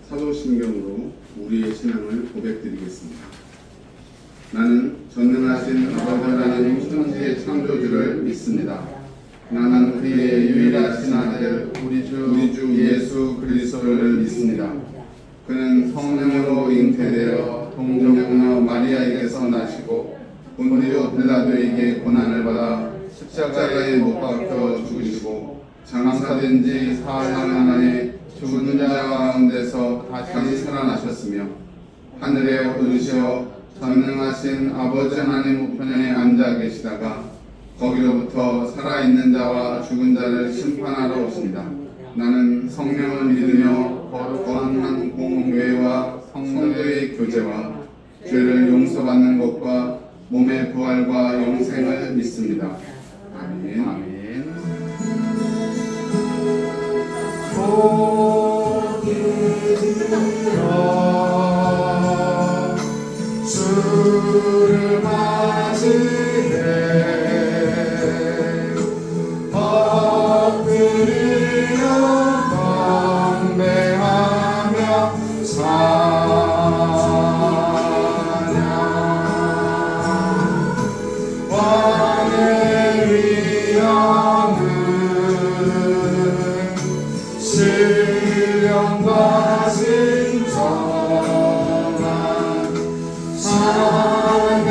사도신경으로 우리의 신앙을 고백드리겠습니다. 나는 전능하신 아버지라는 천지의 창조주를 믿습니다. 나는 그의 유일하신 아들 우리 주 예수 그리스도를 믿습니다. 그는 성령으로 잉태되어 동정녀 마리아에게서 나시고 본디오 빌라도에게 고난을 받아 십자가에 못 박혀 죽으시고 장사된 지 사흘 만에 죽은 자 가운데서 다시 살아나셨으며 하늘에 오르시어 전능하신 아버지 하나님 우편에 앉아 계시다가 거기로부터 살아있는 자와 죽은 자를 심판하러 오십니다. 나는 성령을 믿으며 거룩한 한 공회와 성도의 교제와 죄를 용서받는 것과 몸의 부활과 영생을 믿습니다. 아멘. 아멘. 주를 맞이해 엎드리려 경배하며 찬양 왕의 위엄은 신령과 진정한 찬양으로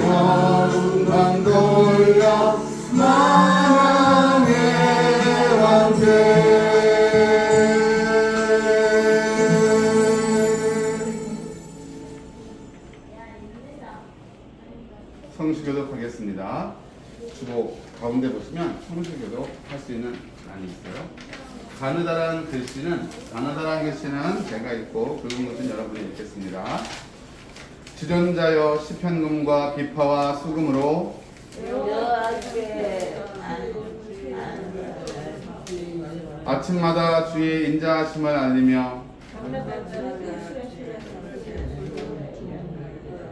영광 돌려 만왕의 왕께 성수교독하겠습니다. 주복 가운데 보시면 성수교독 할 수 있는欄이 있어요. 가느다라는 글씨는 제가 읽고 굵은 것은 여러분이 읽겠습니다. 주전자여 시편금과 비파와 수금으로 아침마다 주의 인자하심을 알리며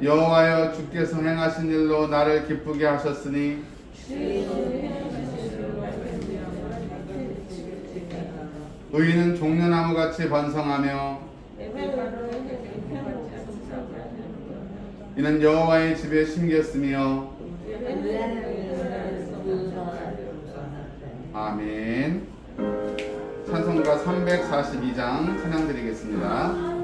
여호와여 주께서 행하신 일로 나를 기쁘게 하셨으니 의인은 종려나무같이 번성하며 이는 여호와의 집에 심겼으며 아멘. 찬송가 342장 찬양드리겠습니다.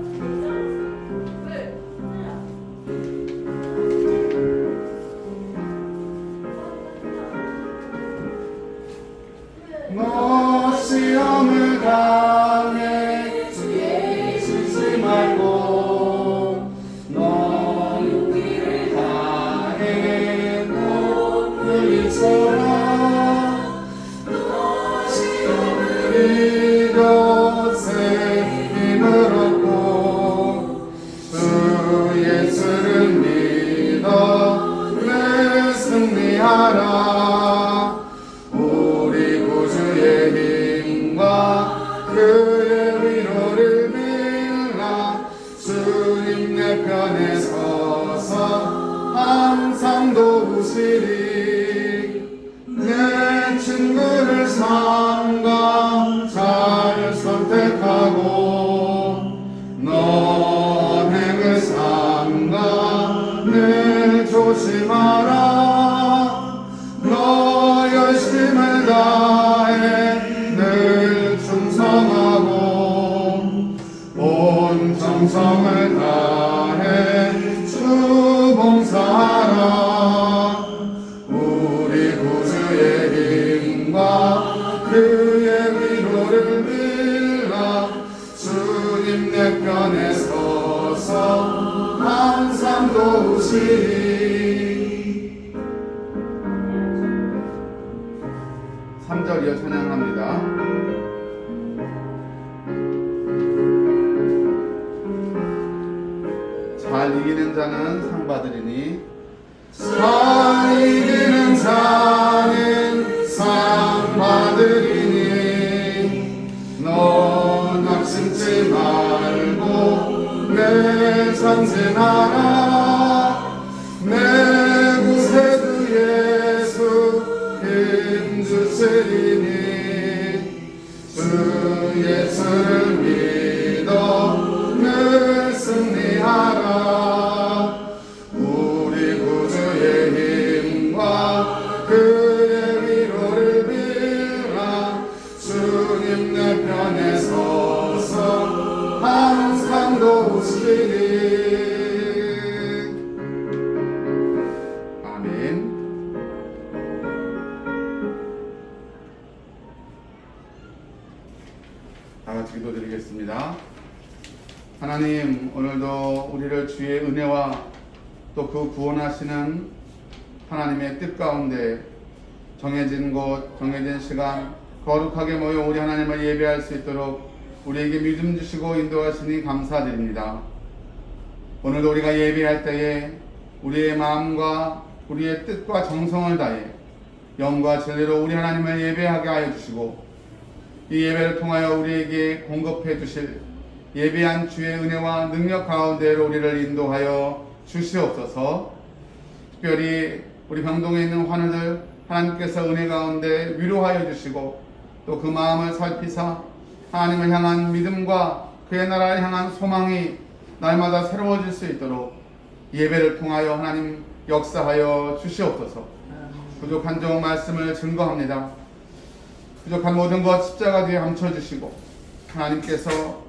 너 시험을 당해 지지 말고 너 용기를 다해 높이 서라 너 시험을 이겨세 힘을 얻고 주 예수를 믿어 늘 승리하라. 그의 위로를 빌라 주님 내 편에 서서 항상 도우시리. 내 친구를 삼가 잘 선택하고 너 행을 삼가 늘 조심하라. 너 열심을 다해 늘 충성하고 온 정성을 다해 주 봉사하라. 우리 구주의 힘과 그의 위로를 빌라 주님 내 편에 서서 항상 도우시리. 3절 이어 찬양합니다. 잘 이기는 자는 상 받으리니 잘 이기는 자는 상 받으리니 너 낙심치 말고 내 전진하라. 내 구세주 예수 힘 주시리니 주 예수를 믿 다 같이 기도드리겠습니다. 하나님, 오늘도 우리를 주의 은혜와 또 그 구원하시는 하나님의 뜻 가운데 정해진 곳, 정해진 시간 거룩하게 모여 우리 하나님을 예배할 수 있도록 우리에게 믿음 주시고 인도하시니 감사드립니다. 오늘도 우리가 예배할 때에 우리의 마음과 우리의 뜻과 정성을 다해 영과 진리로 우리 하나님을 예배하게 하여 주시고, 이 예배를 통하여 우리에게 공급해 주실 예배한 주의 은혜와 능력 가운데로 우리를 인도하여 주시옵소서. 특별히 우리 병동에 있는 환우들 하나님께서 은혜 가운데 위로하여 주시고, 또 그 마음을 살피사 하나님을 향한 믿음과 그의 나라를 향한 소망이 날마다 새로워질 수 있도록 예배를 통하여 하나님 역사하여 주시옵소서. 부족한 종 말씀을 증거합니다. 부족한 모든 것 십자가 뒤에 감춰주시고, 하나님께서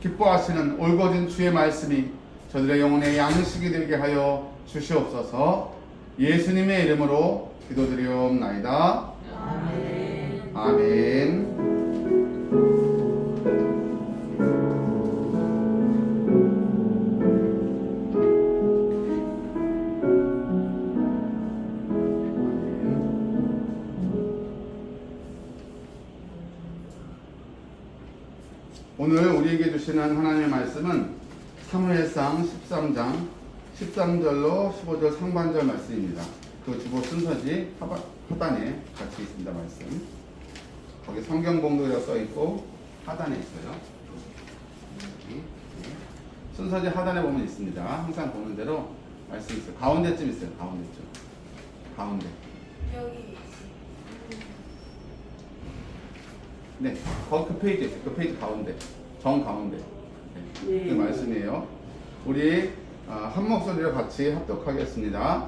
기뻐하시는 올곧은 주의 말씀이 저들의 영혼의 양식이 되게 하여 주시옵소서. 예수님의 이름으로 기도드리옵나이다. 아멘. 아멘. 오늘 우리에게 주시는 하나님의 말씀은 사무엘상 13장 13절로 15절 상반절 말씀입니다. 그 주보 순서지 하단에 같이 있습니다. 말씀. 거기 성경 봉독이라고 써 있고 하단에 있어요. 여기. 순서지 하단에 보면 있습니다. 항상 보는 대로 말씀 있어요. 가운데쯤 있어요. 가운데쯤. 가운데. 여기. 네, 거기 그 페이지 있어요. 그 페이지 가운데, 정 가운데. 네, 그 말씀이에요. 우리 한 목소리로 같이 합독하겠습니다.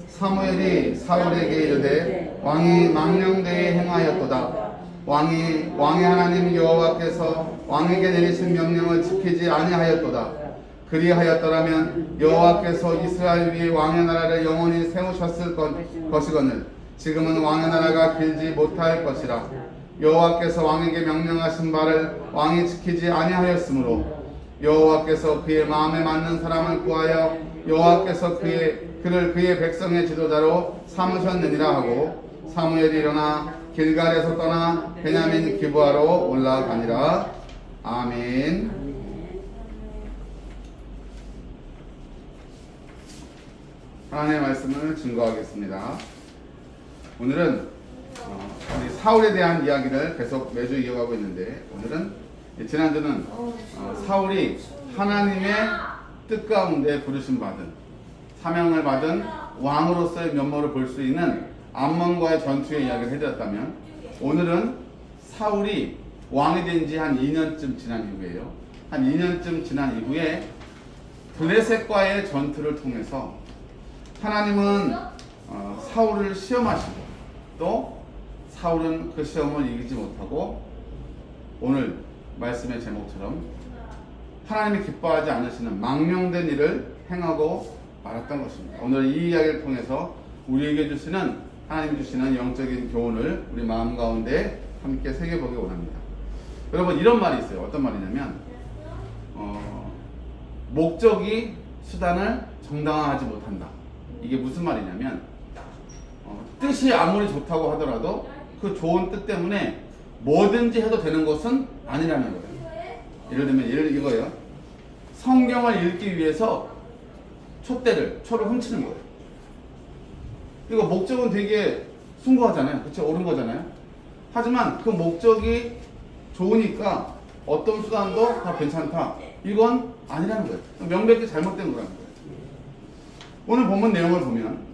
사무엘이 사울에게 이르되 왕이 망령되이 행하였도다. 왕의 하나님 여호와께서 왕에게 내리신 명령을 지키지 아니하였도다. 그리하였더라면 여호와께서 이스라엘 위에 왕의 나라를 영원히 세우셨을 것이거늘 지금은 왕의 나라가 길지 못할 것이라. 여호와께서 왕에게 명령하신 바를 왕이 지키지 아니하였으므로 여호와께서 그의 마음에 맞는 사람을 구하여 여호와께서 그를 그의 백성의 지도자로 삼으셨느니라 하고, 사무엘이 일어나 길갈에서 떠나 베냐민 기브아로 올라가니라. 아멘. 하나님의 말씀을 증거하겠습니다. 오늘은 우리 사울에 대한 이야기를 계속 매주 이어가고 있는데, 오늘은 지난주는 사울이 하나님의 뜻 가운데 부르심 받은, 사명을 받은 왕으로서의 면모를 볼 수 있는 암몬과의 전투의 이야기를 해드렸다면, 오늘은 사울이 왕이 된 지 한 2년쯤 지난 이후에요. 한 2년쯤 지난 이후에 블레셋과의 전투를 통해서 하나님은 사울을 시험하시고, 또 사울은 그 시험을 이기지 못하고 오늘 말씀의 제목처럼 하나님이 기뻐하지 않으시는 망령된 일을 행하고 말았던 것입니다. 오늘 이 이야기를 통해서 우리에게 주시는, 하나님이 주시는 영적인 교훈을 우리 마음 가운데 함께 새겨보기 원합니다. 여러분, 이런 말이 있어요. 어떤 말이냐면 목적이 수단을 정당화하지 못한다. 이게 무슨 말이냐면 뜻이 아무리 좋다고 하더라도 그 좋은 뜻 때문에 뭐든지 해도 되는 것은 아니라는 거예요. 예를 들면 이거예요. 성경을 읽기 위해서 초를 훔치는 거예요. 이거 목적은 되게 숭고하잖아요. 그쵸? 옳은 거잖아요. 하지만 그 목적이 좋으니까 어떤 수단도 다 괜찮다. 이건 아니라는 거예요. 명백히 잘못된 거라는 거예요. 오늘 본문 내용을 보면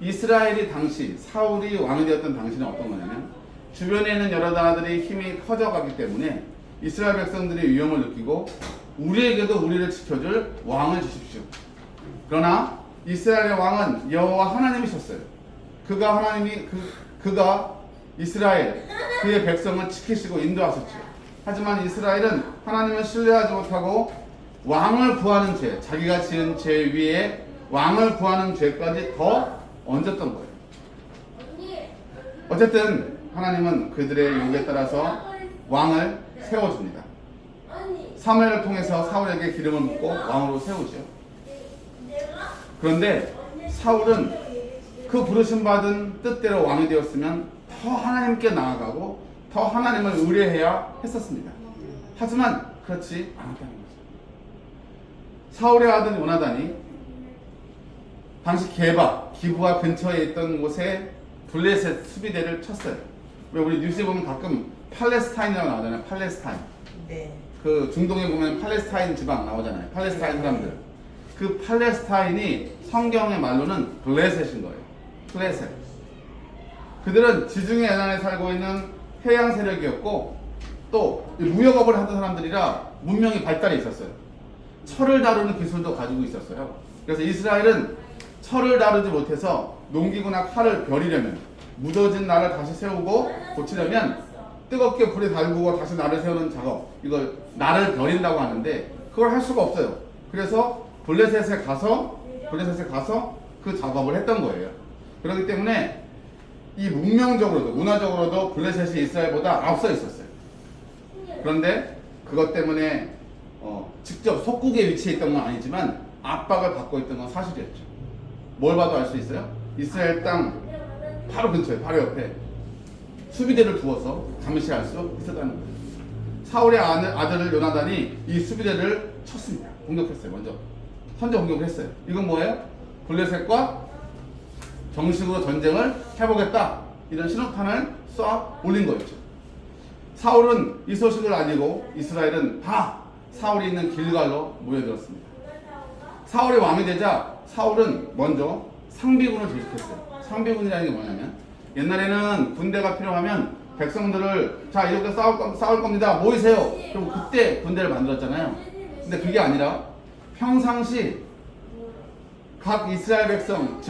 이스라엘이 당시 사울이 왕이 되었던 당시는 어떤 거냐면, 주변에 있는 여러 나라들이 힘이 커져가기 때문에 이스라엘 백성들이 위험을 느끼고 우리에게도 우리를 지켜줄 왕을 주십시오. 그러나 이스라엘의 왕은 여호와 하나님이셨어요. 그가 이스라엘 그의 백성을 지키시고 인도하셨죠. 하지만 이스라엘은 하나님을 신뢰하지 못하고 왕을 구하는 죄, 자기가 지은 죄 위에 왕을 구하는 죄까지 더 얹었던 거예요. 어쨌든 하나님은 그들의 요구에 따라서 왕을 세워줍니다. 사무엘을 통해서 사울에게 기름을 붓고 왕으로 세우죠. 그런데 사울은 그 부르심 받은 뜻대로 왕이 되었으면 더 하나님께 나아가고 더 하나님을 의뢰해야 했었습니다. 하지만 그렇지 않았다는 거죠. 사울의 아들 요나단이 당시 기브아 근처에 있던 곳에 블레셋 수비대를 쳤어요. 왜 우리 뉴스에 보면 가끔 팔레스타인이라고 나오잖아요. 팔레스타인. 네. 그 중동에 보면 팔레스타인 지방 나오잖아요. 팔레스타인 사람들. 그 팔레스타인이 성경의 말로는 블레셋인 거예요. 블레셋. 그들은 지중해 연안에 살고 있는 해양 세력이었고 또 무역업을 하던 사람들이라 문명이 발달해 있었어요. 철을 다루는 기술도 가지고 있었어요. 그래서 이스라엘은 철을 다루지 못해서 농기구나 칼을 벼리려면 무뎌진 날을 다시 세우고 고치려면 뜨겁게 불에 달구고 다시 날을 세우는 작업, 이걸 날을 벼린다고 하는데 그걸 할 수가 없어요. 그래서 블레셋에 가서 그 작업을 했던 거예요. 그렇기 때문에 이 문명적으로도 문화적으로도 블레셋이 이스라엘보다 앞서 있었어요. 그런데 그것 때문에 직접 속국에 위치해 있던 건 아니지만 압박을 받고 있던 건 사실이었죠. 뭘 봐도 알 수 있어요? 이스라엘 땅 바로 근처에, 바로 옆에 수비대를 두어서 감시할 수 있었다는 거예요. 사울의 아들 요나단이 이 수비대를 쳤습니다. 공격했어요. 먼저 공격을 했어요. 이건 뭐예요? 블레셋과 정식으로 전쟁을 해보겠다, 이런 신호탄을 쏴 올린 거였죠. 사울은 이 소식을 알리고 이스라엘은 다 사울이 있는 길갈로 모여들었습니다. 사울이 왕이 되자 사울은 먼저 상비군을 조직했어요. 상비군이라는 게 뭐냐면 옛날에는 군대가 필요하면 백성들을 자 이렇게 싸울 겁니다, 모이세요. 그럼 그때 군대를 만들었잖아요. 근데 그게 아니라 평상시 각 이스라엘 백성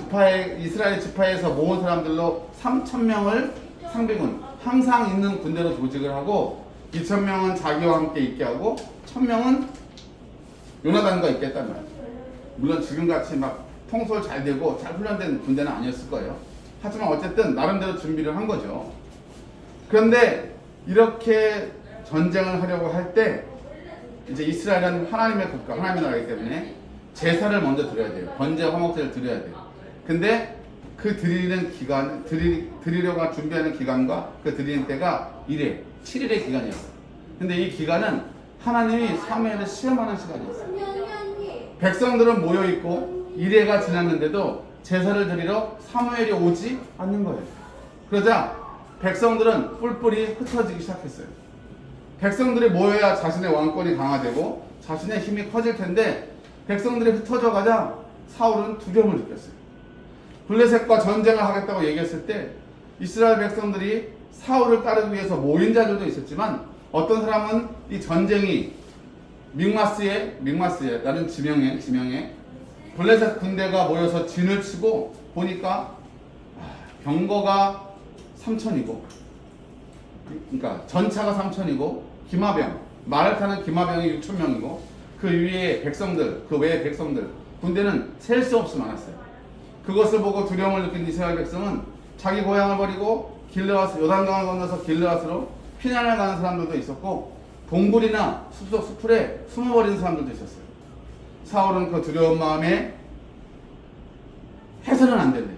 이스라엘 지파에서 모은 사람들로 3,000명을 상비군, 항상 있는 군대로 조직을 하고 2,000명은 자기와 함께 있게 하고 1,000명은 요나단과 있게 했단 말이에요. 물론 지금같이 막 통솔 잘 되고 잘 훈련된 군대는 아니었을 거예요. 하지만 어쨌든 나름대로 준비를 한 거죠. 그런데 이렇게 전쟁을 하려고 할 때 이제 이스라엘은 하나님의 국가, 하나님의 나라이기 때문에 제사를 먼저 드려야 돼요. 번제 화목제를 드려야 돼요. 근데 그 드리려고 준비하는 기간과 그 드리는 때가 1회, 7일의 기간이었어요. 근데 이 기간은 하나님이 사무엘을 시험하는 시간이었어요. 백성들은 모여있고 1회가 지났는데도 제사를 드리러 사무엘이 오지 않는 거예요. 그러자 백성들은 뿔뿔이 흩어지기 시작했어요. 백성들이 모여야 자신의 왕권이 강화되고 자신의 힘이 커질 텐데 백성들이 흩어져 가자 사울은 두려움을 느꼈어요. 블레셋과 전쟁을 하겠다고 얘기했을 때 이스라엘 백성들이 사울을 따르기 위해서 모인 자들도 있었지만 어떤 사람은 이 전쟁이 믹마스라는 지명에 블레셋 군대가 모여서 진을 치고 보니까 병거가 3,000이고, 그러니까 전차가 3,000이고 기마병, 말을 타는 기마병이 6,000명이고 그 위에 백성들, 그 외의 백성들, 군대는 셀 수 없이 많았어요. 그것을 보고 두려움을 느낀 이스라엘 백성은 자기 고향을 버리고 요단강을 건너서 길르앗으로 피난을 가는 사람들도 있었고 동굴이나 숲속 수풀에 숨어버리는 사람들도 있었어요. 사울은 그 두려운 마음에 해서는 안 된대.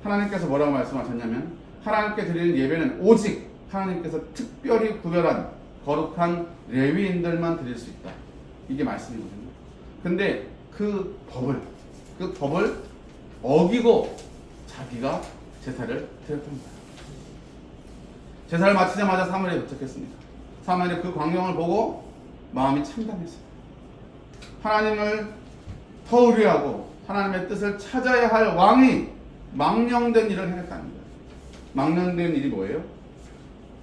하나님께서 뭐라고 말씀하셨냐면 하나님께 드리는 예배는 오직 하나님께서 특별히 구별한 거룩한 레위인들만 드릴 수 있다. 이게 말씀이거든요. 근데 그 법을 어기고 자기가 제사를 드렸던 거예요. 제사를 마치자마자 사무엘에 도착했습니다. 사무엘이 그 광경을 보고 마음이 참담했어요. 하나님을 더 의뢰하고 하나님의 뜻을 찾아야 할 왕이 망령된 일을 행했다는 거예요. 망령된 일이 뭐예요?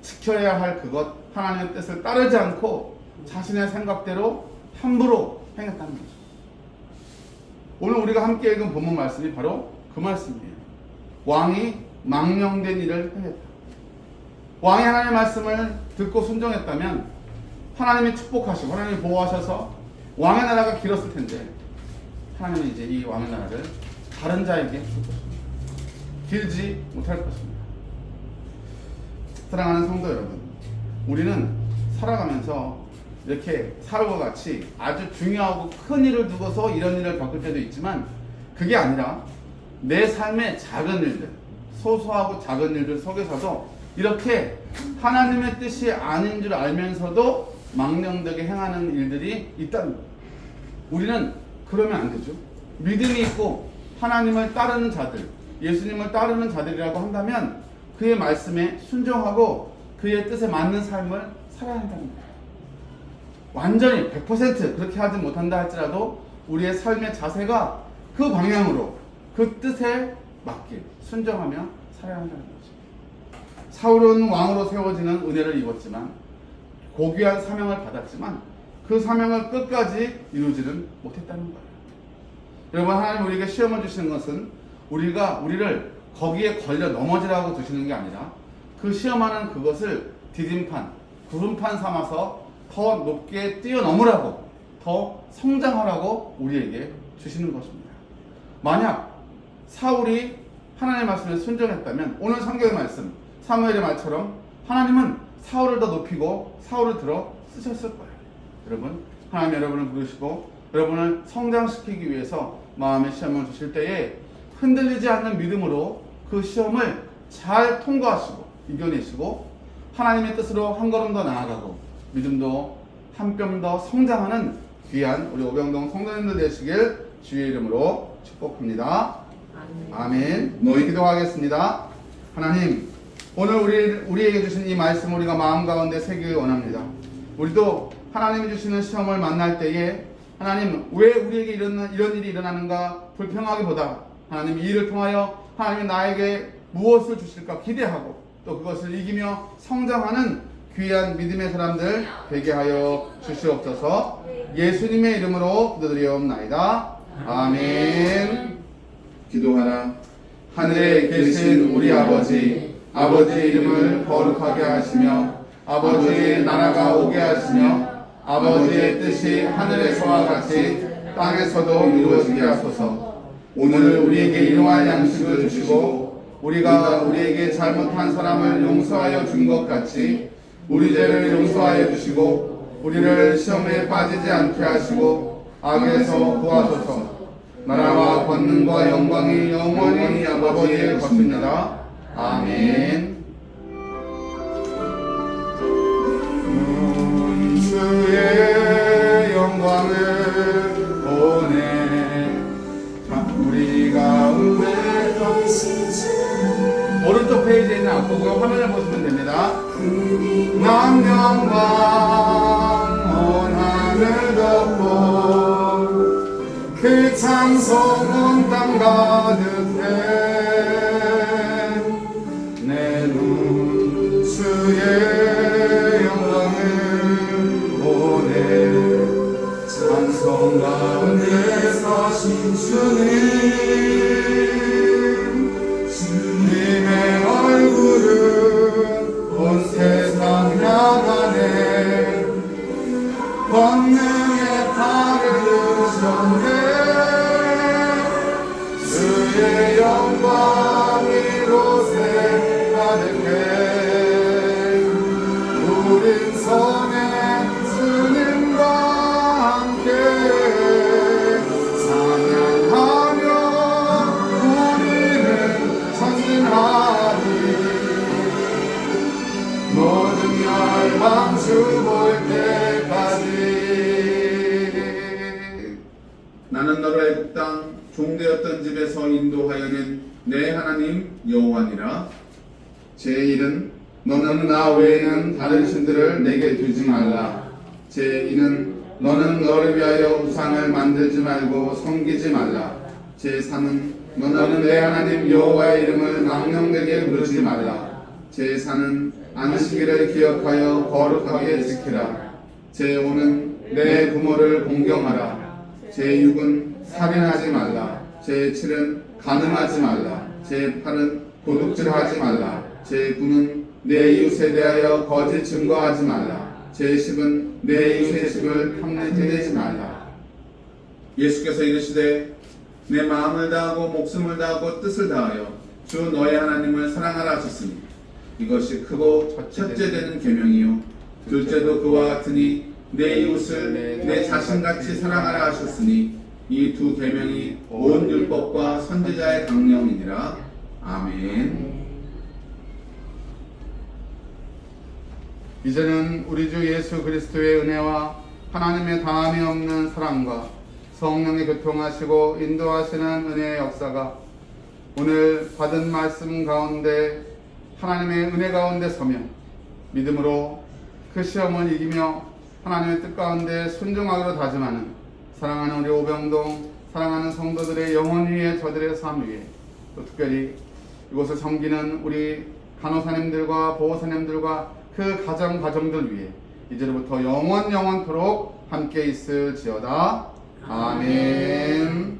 지켜야 할 그것, 하나님의 뜻을 따르지 않고 자신의 생각대로 함부로 행했다는 거죠. 오늘 우리가 함께 읽은 본문 말씀이 바로 그 말씀이에요. 왕이 망령된 일을 행했다. 왕이 하나님의 말씀을 듣고 순종했다면 하나님이 축복하시고 하나님이 보호하셔서 왕의 나라가 길었을 텐데 하나님은 이제 이 왕의 나라를 다른 자에게 줄 것입니다. 길지 못할 것입니다. 사랑하는 성도 여러분, 우리는 살아가면서 이렇게 사울과 같이 아주 중요하고 큰 일을 두고서 이런 일을 겪을 때도 있지만, 그게 아니라 내 삶의 작은 일들, 소소하고 작은 일들 속에서도 이렇게 하나님의 뜻이 아닌 줄 알면서도 망령되게 행하는 일들이 있다는 거예요. 우리는 그러면 안 되죠. 믿음이 있고 하나님을 따르는 자들, 예수님을 따르는 자들이라고 한다면 그의 말씀에 순종하고 그의 뜻에 맞는 삶을 살아야 한다는 거예요. 완전히 100% 그렇게 하지 못한다 할지라도 우리의 삶의 자세가 그 방향으로, 그 뜻에 맞게 순종하며 살아야 한다는 거죠. 사울은 왕으로 세워지는 은혜를 입었지만, 고귀한 사명을 받았지만 그 사명을 끝까지 이루지는 못했다는 거예요. 여러분, 하나님 우리에게 시험을 주시는 것은 우리를 거기에 걸려 넘어지라고 두시는 게 아니라 그 시험하는 그것을 디딤판, 구름판 삼아서 더 높게 뛰어넘으라고, 더 성장하라고 우리에게 주시는 것입니다. 만약 사울이 하나님의 말씀에 순종했다면 오늘 성경의 말씀, 사무엘의 말처럼 하나님은 사울을 더 높이고 사울을 들어 쓰셨을 거예요. 여러분, 하나님 여러분을 부르시고 여러분을 성장시키기 위해서 마음의 시험을 주실 때에 흔들리지 않는 믿음으로 그 시험을 잘 통과하시고 이겨내시고 하나님의 뜻으로 한 걸음 더 나아가고 믿음도 한 뼘 더 성장하는 귀한 우리 오병동 성도님들 되시길 주의 이름으로 축복합니다. 아멘. 너희 기도하겠습니다. 하나님, 오늘 우리에게 주신 이 말씀 우리가 마음 가운데 새기길 원합니다. 우리도 하나님이 주시는 시험을 만날 때에 하나님, 왜 우리에게 이런 일이 일어나는가 불평하기보다 하나님, 이 일을 통하여 하나님이 나에게 무엇을 주실까 기대하고 또 그것을 이기며 성장하는 귀한 믿음의 사람들 되게 하여 주시옵소서. 예수님의 이름으로 기도드리옵나이다. 아멘. 기도하라. 하늘에 계신 우리 아버지, 아버지의 이름을 거룩하게 하시며 아버지의 나라가 오게 하시며 아버지의 뜻이 하늘에서와 같이 땅에서도 이루어지게 하소서. 오늘 우리에게 일용할 양식을 주시고 우리가 우리에게 잘못한 사람을 용서하여 준 것 같이 우리 죄를 용서하여 주시고 우리를 시험에 빠지지 않게 하시고 악에서 구하소서. 나라와 권능과 영광이 영원히 아버지의 것입니다. 아멘. 주의 영광을 보내 우리 가운데. 오른쪽 페이지에 있는 악보고 화면을 보시면 됩니다. 남영광 온 하늘 덮고 그 찬송은 땅 가득해. 내 눈 주의 영광을 보내 찬송 가운데 사신 주님의 얼굴은 온 세상 향하네. 권능의 달을 드셨네. 주의 영광 이곳에 가득해. 우린 손에 주님과 함께 찬양하며 우리는 전진하리. 모든 열방 주 볼 때까지. 나는 너를 애굽 땅 종되었던 집에서 인도하여낸 내 하나님 여호와니라. 제1은 너는 나 외에는 다른 신들을 내게 두지 말라. 제2는 너는 너를 위하여 우상을 만들지 말고 섬기지 말라. 제3은 너는 내 하나님 여호와의 이름을 망령되게 부르지 말라. 제4는 안식일을 기억하여 거룩하게 지키라. 제5는 내 부모를 공경하라. 제6은 살인하지 말라. 제7은 간음하지 말라. 제8은 도둑질하지 말라. 제9는 내 이웃에 대하여 거짓 증거하지 말라. 제10은 내 이웃의 집을 탐내지 말라. 예수께서 이르시되 내 마음을 다하고 목숨을 다하고 뜻을 다하여 주 너의 하나님을 사랑하라 하셨으니 이것이 크고 첫째 되는 계명이요 둘째도 그와 같으니 내 이웃을 내 자신같이 사랑하라 하셨으니 이 두 계명이 온 율법과 선지자의 강령이니라. 아멘. 이제는 우리 주 예수 그리스도의 은혜와 하나님의 다함이 없는 사랑과 성령의 교통하시고 인도하시는 은혜의 역사가 오늘 받은 말씀 가운데 하나님의 은혜 가운데 서며 믿음으로 그 시험을 이기며 하나님의 뜻 가운데 순종하기로 다짐하는 사랑하는 우리 오병동 사랑하는 성도들의 영혼 위에 저들의 삶 위에 또 특별히 이곳을 섬기는 우리 간호사님들과 보호사님들과 그 가정들 위에 이제로부터 영원토록 함께 있을지어다. 아멘.